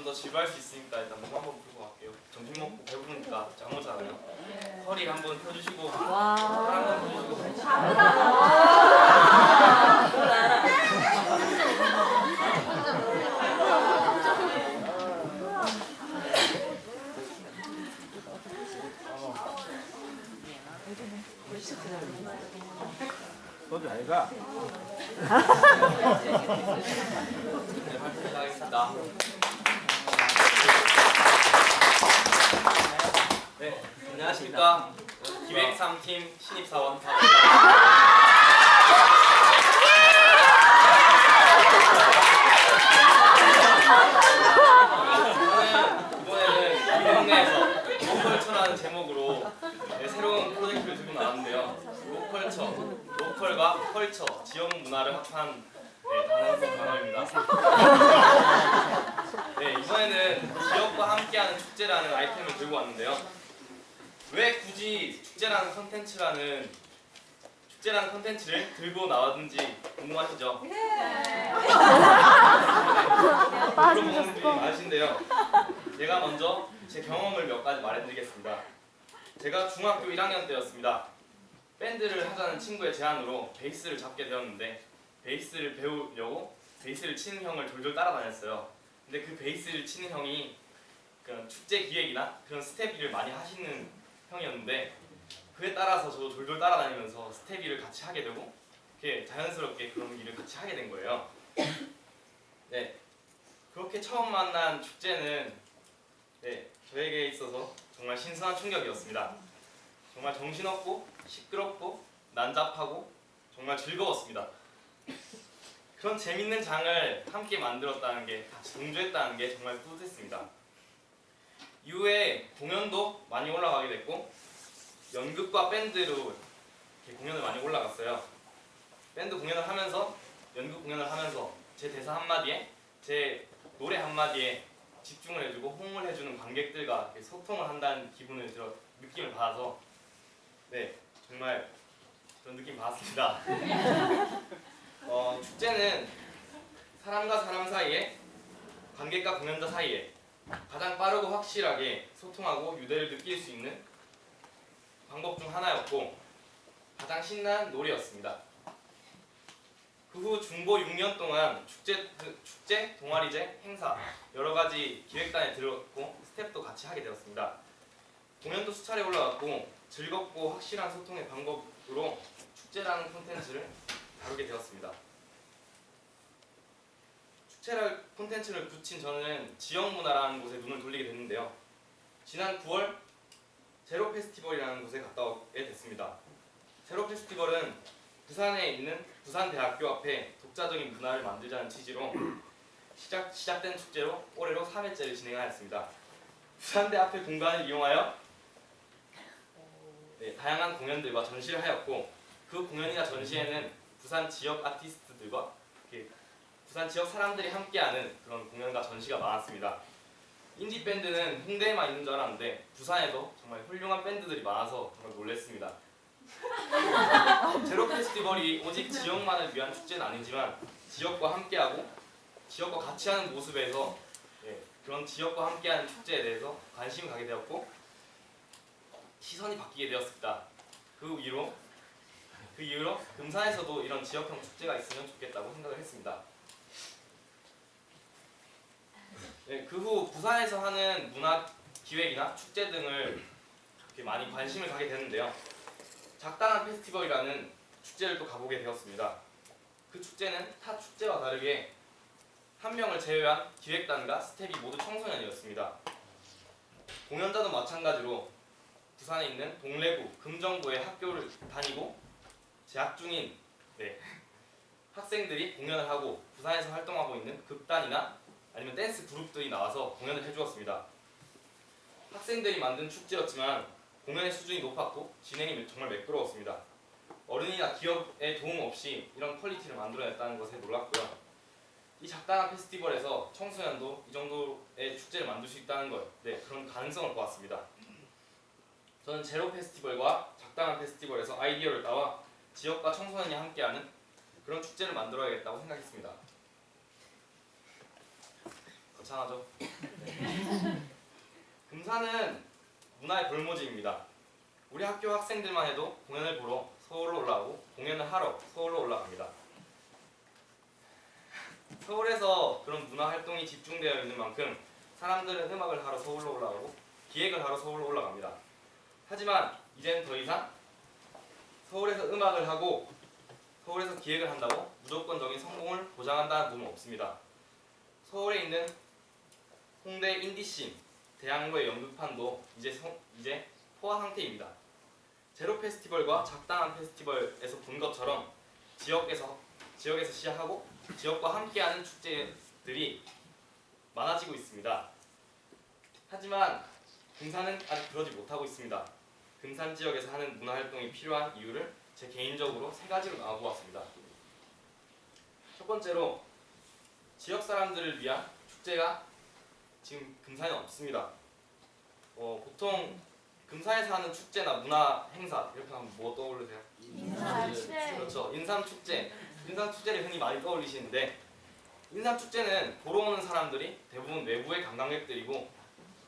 더 지루할 수 있으니까 일단 몸 한번 풀고 갈게요. 점심 먹고 배부르니까 잠 오잖아요. 허리 한번 펴주시고 팔 한번 펴주시고 너도 아이가? 네, 발표 시작하겠습니다. 네, 안녕하십니까. 기획 3팀 신입사원 이번에는 우리 동네에서 로컬처라는 제목으로 새로운 프로젝트를 들고 나왔는데요. 로컬과 컬처, 지역 문화를 합한 단어입니다. 네, 이번에는 지역과 함께하는 축제라는 아이템을 들고 왔는데요. 왜 굳이 축제라는 컨텐츠를 들고 나왔는지 궁금하시죠? 물어보는 분들이 많으신데요. 제가 먼저 제 경험을 몇 가지 말해드리겠습니다. 제가 중학교 1학년 때였습니다. 밴드를 하자는 친구의 제안으로 베이스를 잡게 되었는데 베이스를 배우려고 베이스를 치는 형을 졸졸 따라다녔어요. 근데 그 베이스를 치는 형이 그런 축제 기획이나 그런 스텝 일을 많이 하시는 형이었는데 그에 따라서 저도 졸졸 따라다니면서 스텝 일을 같이 하게 되고 이렇게 자연스럽게 그런 일을 같이 하게 된 거예요. 네, 그렇게 처음 만난 축제는 저에게 있어서 정말 신선한 충격이었습니다. 정말 정신없고 시끄럽고 난잡하고 정말 즐거웠습니다. 그런 재밌는 장을 함께 만들었다는 게, 같이 동조했다는 게 정말 뿌듯했습니다. 이후에 공연도 많이 올라가게 됐고 연극과 밴드로 이렇게 공연을 많이 올라갔어요. 밴드 공연을 하면서 연극 공연을 하면서 제 대사 한마디에 제 노래 한마디에 집중을 해주고 호응을 해주는 관객들과 소통을 한다는 느낌을 받아서 정말 그런 느낌 받았습니다. 축제는 사람과 사람 사이에, 관객과 공연자 사이에 가장 빠르고 확실하게 소통하고 유대를 느낄 수 있는 방법 중 하나였고 가장 신나는 놀이였습니다. 그 후 중고 6년 동안 축제, 동아리제, 행사 여러 가지 기획단에 들었고 스텝도 같이 하게 되었습니다. 공연도 수차례 올라갔고 즐겁고 확실한 소통의 방법으로 축제라는 콘텐츠를 다루게 되었습니다. 축제라는 콘텐츠를 붙인 저는 지역 문화라는 곳에 눈을 돌리게 됐는데요. 지난 9월 제로 페스티벌이라는 곳에 갔다 오게 됐습니다. 제로 페스티벌은 부산에 있는 부산대학교 앞에 독자적인 문화를 만들자는 취지로 시작된 축제로 올해로 3회째를 진행하였습니다. 부산대 앞의 공간을 이용하여 다양한 공연들과 전시를 하였고 그 공연이나 전시에는 부산 지역 아티스트들과 부산 지역 사람들이 함께하는 그런 공연과 전시가 많았습니다. 인디 밴드는 홍대에만 있는 줄 알았는데 부산에도 정말 훌륭한 밴드들이 많아서 정말 놀랐습니다. 제로 페스티벌이 오직 지역만을 위한 축제는 아니지만 지역과 함께하고 지역과 같이 하는 모습에서 그런 지역과 함께하는 축제에 대해서 관심을 가게 되었고 시선이 바뀌게 되었습니다. 그 이후로 금산에서도 이런 지역형 축제가 있으면 좋겠다고 생각을 했습니다. 그 후 부산에서 하는 문화 기획이나 축제 등을 이렇게 많이 관심을 가게 되는데요. 작당한 페스티벌이라는 축제를 또 가보게 되었습니다. 그 축제는 타 축제와 다르게 한 명을 제외한 기획단과 스텝이 모두 청소년이었습니다. 공연자도 마찬가지로 부산에 있는 동래구, 금정구의 학교를 다니고 재학 중인 학생들이 공연을 하고 부산에서 활동하고 있는 극단이나 아니면 댄스 그룹들이 나와서 공연을 해주었습니다. 학생들이 만든 축제였지만 공연의 수준이 높았고 진행이 정말 매끄러웠습니다. 어른이나 기업의 도움 없이 이런 퀄리티를 만들어냈다는 것에 놀랐고요. 이 작당한 페스티벌에서 청소년도 이 정도의 축제를 만들 수 있다는 것, 그런 가능성을 보았습니다. 저는 제로 페스티벌과 작당한 페스티벌에서 아이디어를 따와 지역과 청소년이 함께하는 그런 축제를 만들어야겠다고 생각했습니다. 거창하죠. 네. 금산은 문화의 골모지입니다. 우리 학교 학생들만 해도 공연을 보러 서울로 올라가고 공연을 하러 서울로 올라갑니다. 서울에서 그런 문화 활동이 집중되어 있는 만큼 사람들은 음악을 하러 서울로 올라가고 기획을 하러 서울로 올라갑니다. 하지만 이제는 더 이상 서울에서 음악을 하고 서울에서 기획을 한다고 무조건적인 성공을 보장한다는 놈은 없습니다. 서울에 있는 홍대 인디씬, 대학로의 연극판도 이제 포화 상태입니다. 제로 페스티벌과 작당한 페스티벌에서 본 것처럼 지역에서 시작하고 지역과 함께하는 축제들이 많아지고 있습니다. 하지만 금산은 아직 그러지 못하고 있습니다. 금산 지역에서 하는 문화활동이 필요한 이유를 제 개인적으로 3가지로 나눠보았습니다. 첫 번째로 지역 사람들을 위한 축제가 지금 금산에 없습니다. 보통 금산에서 하는 축제나 문화 행사 이렇게 하면 뭐 떠오르세요? 인삼축제. 그렇죠. 인삼축제. 인삼축제를 흔히 많이 떠올리시는데 인삼축제는 보러 오는 사람들이 대부분 외부의 관광객들이고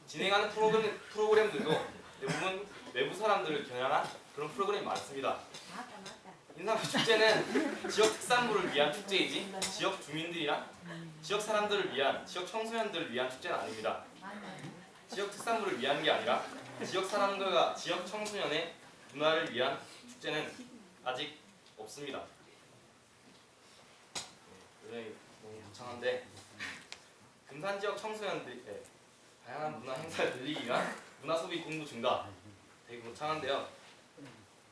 진행하는 프로그램들도 대부분 외부 사람들을 겨냥한 그런 프로그램이 많습니다. 인삼축제는 지역 특산물을 위한 축제이지 지역 주민들이랑 지역 사람들을 위한, 지역 청소년들을 위한 축제는 아닙니다. 지역 특산물을 위한 게 아니라 지역 사람들과 지역 청소년의 문화를 위한 축제는 아직 없습니다. 네, 너무 거창한데 금산 지역 청소년들의 다양한 문화 행사를 늘리기 위한 문화 소비 인구 증가 되게 거창한데요.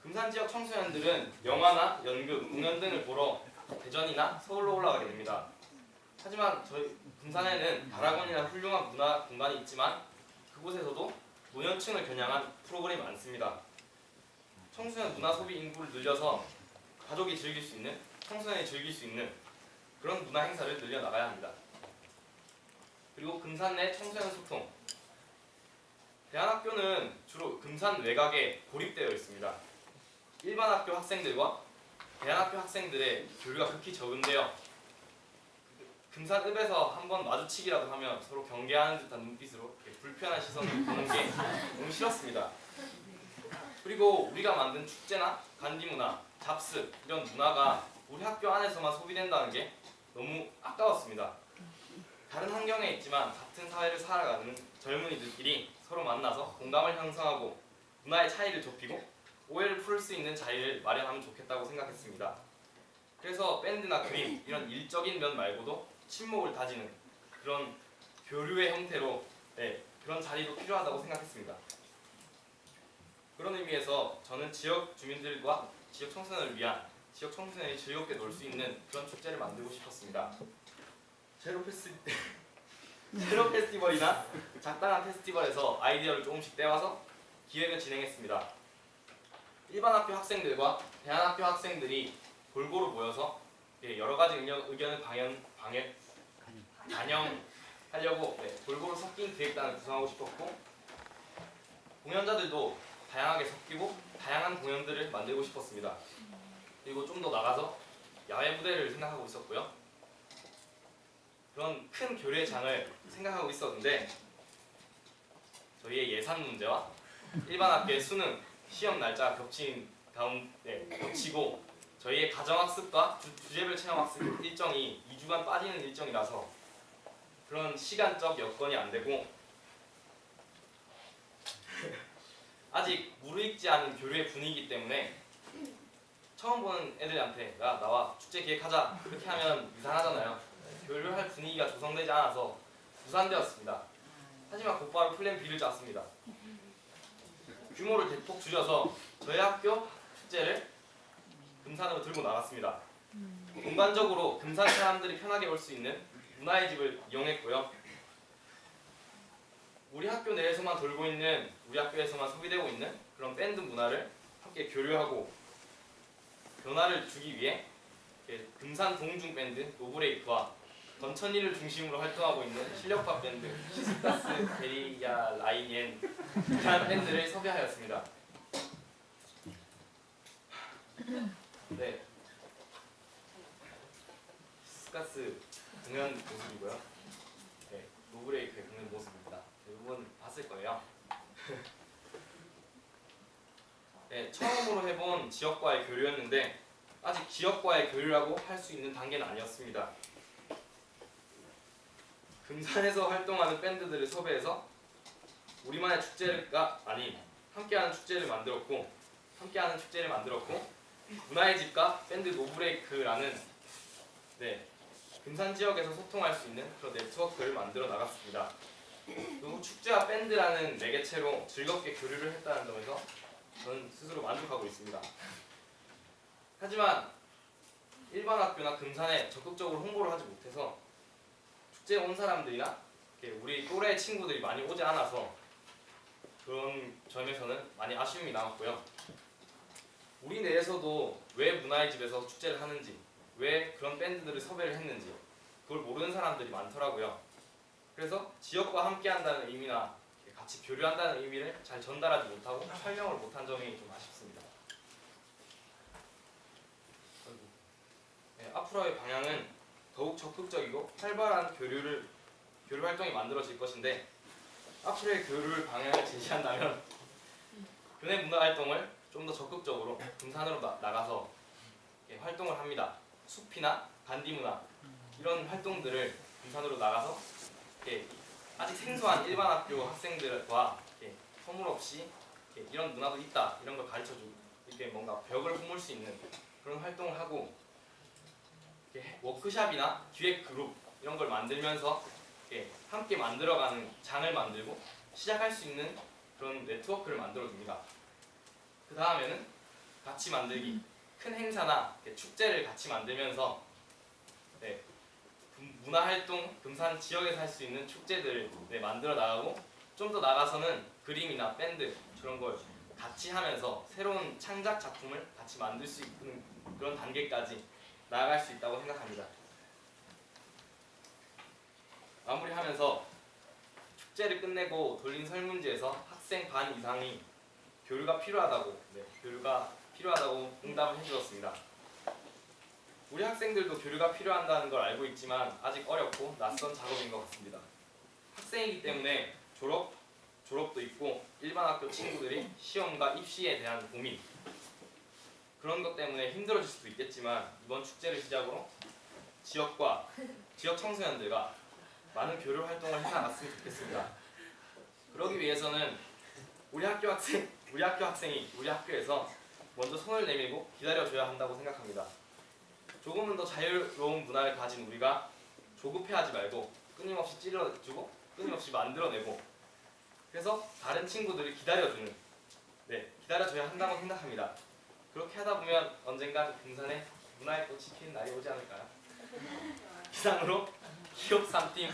금산 지역 청소년들은 영화나 연극, 공연 등을 보러 대전이나 서울로 올라가게 됩니다. 하지만 저희 금산에는 다락원이나 훌륭한 문화 공간이 있지만 그곳에서도 노년층을 겨냥한 프로그램이 많습니다. 청소년 문화 소비 인구를 늘려서 가족이 즐길 수 있는, 청소년이 즐길 수 있는 그런 문화 행사를 늘려나가야 합니다. 그리고 금산 내 청소년 소통. 대안학교는 주로 금산 외곽에 고립되어 있습니다. 일반 학교 학생들과 대안학교 학생들의 교류가 극히 적은데요. 금산읍에서 한번 마주치기라도 하면 서로 경계하는 듯한 눈빛으로 불편한 시선을 보는 게 너무 싫었습니다. 그리고 우리가 만든 축제나 간디문화, 잡스 이런 문화가 우리 학교 안에서만 소비된다는 게 너무 아까웠습니다. 다른 환경에 있지만 같은 사회를 살아가는 젊은이들끼리 서로 만나서 공감을 형성하고 문화의 차이를 좁히고 오해를 풀 수 있는 자리를 마련하면 좋겠다고 생각했습니다. 그래서 밴드나 그림 이런 일적인 면 말고도 친목을 다지는 그런 교류의 형태로 그런 자리도 필요하다고 생각했습니다. 그런 의미에서 저는 지역 주민들과 지역 청소년을 위한 지역 청소년이 즐겁게 놀 수 있는 그런 축제를 만들고 싶었습니다. 제로 페스티벌이나 작당한 페스티벌에서 아이디어를 조금씩 떼와서 기획을 진행했습니다. 일반 학교 학생들과 대안학교 학생들이 골고루 모여서 여러 가지 의견을 반영하려고 골고루 섞인 기획단을 구성하고 싶었고 공연자들도 다양하게 섞이고 다양한 공연들을 만들고 싶었습니다. 그리고 좀 더 나가서 야외 무대를 생각하고 있었고요. 그런 큰 교류의 장을 생각하고 있었는데 저희의 예산 문제와 일반 학교의 수능, 시험 날짜가 겹치고 저희의 가정학습과 주제별 체험학습 일정이 2주간 빠지는 일정이라서 그런 시간적 여건이 안 되고 아직 무르익지 않은 교류의 분위기이기 때문에 처음 보는 애들한테 나와 축제 기획하자 이렇게 하면 이상하잖아요. 교류할 분위기가 조성되지 않아서 무산되었습니다. 하지만 곧바로 플랜 B를 짰습니다. 규모를 대폭 줄여서 저희 학교 축제를 금산으로 들고 나갔습니다. 공간적으로 금산 사람들이 편하게 올 수 있는 문화의 집을 이용했고요. 우리 학교 내에서만 돌고 있는, 우리 학교에서만 소비되고 있는 그런 밴드 문화를 함께 교류하고 변화를 주기 위해 금산 동중 밴드 노브레이크와 건천리를 중심으로 활동하고 있는 실력파 밴드 시스타스 베리야 라인이라는 밴드를 섭외하였습니다. 네, 시스타스 공연 모습이고요. 노브레이크에 긁는 모습입니다. 대부분 봤을 거예요. 네, 처음으로 해본 지역과의 교류였는데 아직 지역과의 교류라고 할 수 있는 단계는 아니었습니다. 금산에서 활동하는 밴드들을 섭외해서 우리만의 축제가 아닌 함께하는 축제를 만들었고 문화의 집과 밴드 노브레이크라는 금산 지역에서 소통할 수 있는 그런 네트워크를 만들어 나갔습니다. 그리고 축제와 밴드라는 매개체로 즐겁게 교류를 했다는 점에서 저는 스스로 만족하고 있습니다. 하지만 일반 학교나 금산에 적극적으로 홍보를 하지 못해서 축제에 온 사람들이나 우리 또래 친구들이 많이 오지 않아서 그런 점에서는 많이 아쉬움이 남았고요. 우리 내에서도 왜 문화의 집에서 축제를 하는지, 왜 그런 밴드들을 섭외를 했는지 그걸 모르는 사람들이 많더라고요. 그래서 지역과 함께한다는 의미나 같이 교류한다는 의미를 잘 전달하지 못하고 설명을 못한 점이 좀 아쉽습니다. 앞으로의 방향은 더욱 적극적이고 활발한 교류 활동이 만들어질 것인데 앞으로의 교류 방향을 제시한다면 교내 문화 활동을 좀 더 적극적으로 금산으로 나가서 활동을 합니다. 숲이나 간디문화 이런 활동들을 금산으로 나가서 아직 생소한 일반 학교 학생들과 허물없이 이런 문화도 있다 이런 걸 가르쳐주고 이렇게 뭔가 벽을 허물 수 있는 그런 활동을 하고 워크샵이나 기획 그룹 이런 걸 만들면서 함께 만들어가는 장을 만들고 시작할 수 있는 그런 네트워크를 만들어줍니다. 그 다음에는 같이 만들기, 큰 행사나 축제를 같이 만들면서 문화활동, 금산 지역에서 할 수 있는 축제들을 만들어 나가고 좀 더 나가서는 그림이나 밴드 저런 걸 같이 하면서 새로운 창작 작품을 같이 만들 수 있는 그런 단계까지 나아갈 수 있다고 생각합니다. 마무리하면서 축제를 끝내고 돌린 설문지에서 학생 반 이상이 교류가 필요하다고 응답을 해주었습니다. 우리 학생들도 교류가 필요한다는 걸 알고 있지만 아직 어렵고 낯선 작업인 것 같습니다. 학생이기 때문에 졸업도 있고 일반 학교 친구들이 시험과 입시에 대한 고민 그런 것 때문에 힘들어질 수도 있겠지만 이번 축제를 시작으로 지역 청소년들과 많은 교류 활동을 해나갔으면 좋겠습니다. 그러기 위해서는 우리 학교 학생이 우리 학교에서 먼저 손을 내밀고 기다려줘야 한다고 생각합니다. 조금은 더 자유로운 문화를 가진 우리가 조급해하지 말고 끊임없이 찔러주고 끊임없이 만들어내고 그래서 다른 친구들이 기다려줘야 한다고 생각합니다. 그렇게 하다 보면 언젠간 금산에 문화의 꽃이 피는 날이 오지 않을까요? 이상으로 기업 3팀